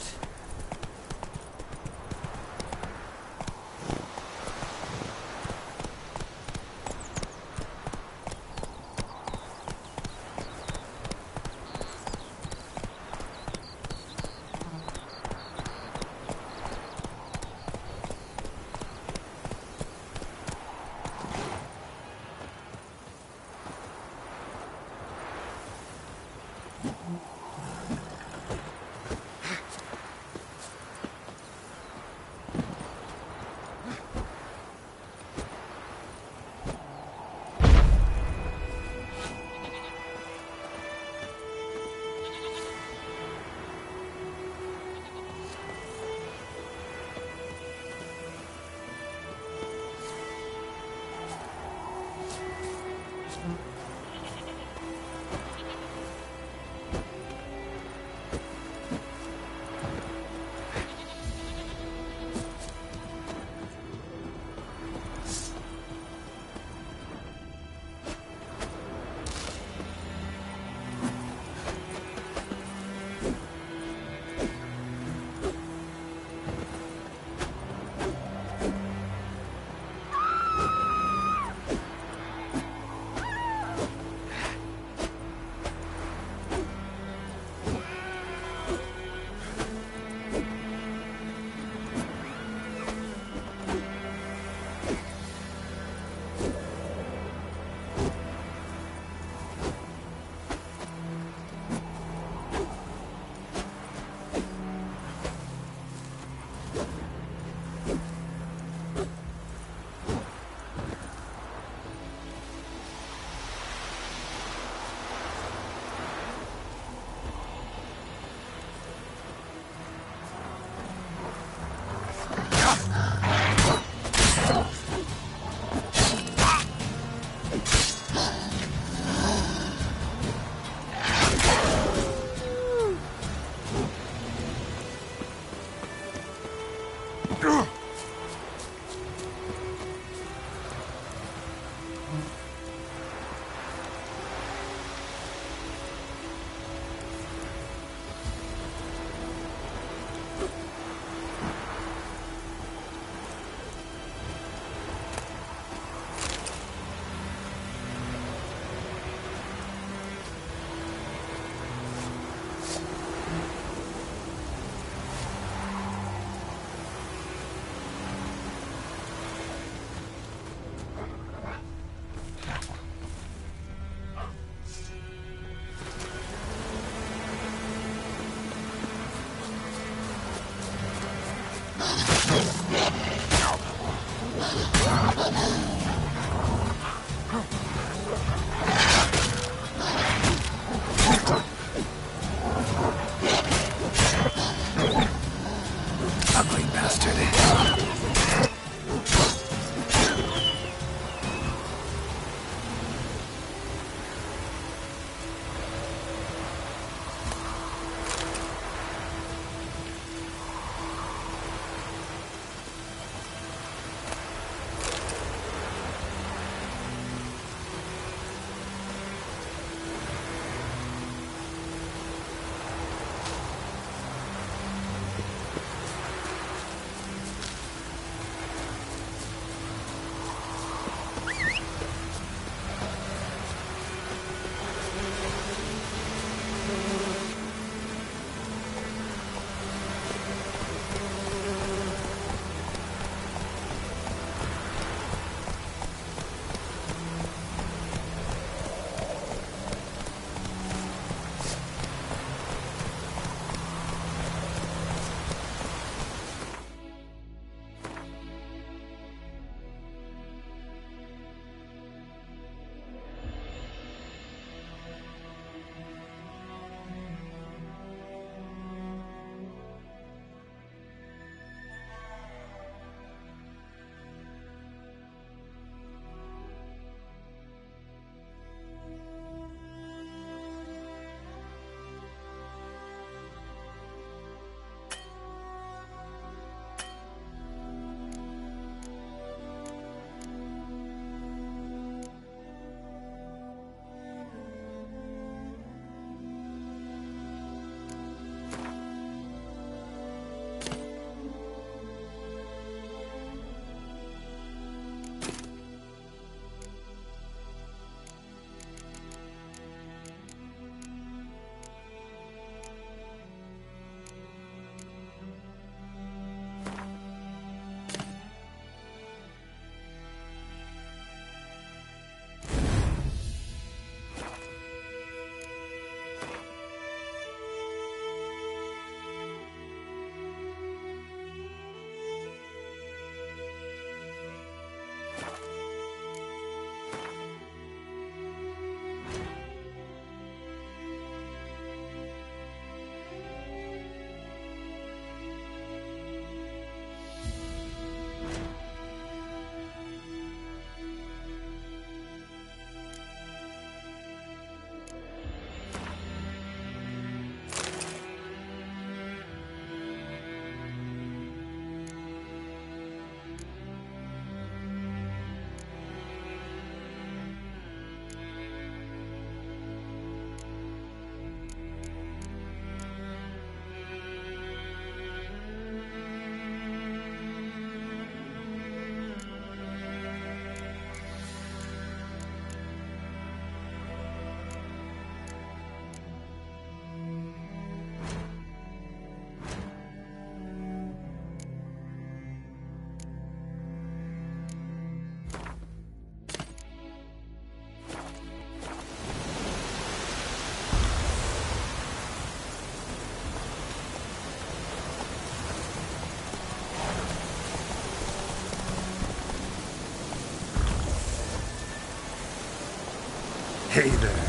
Hey there.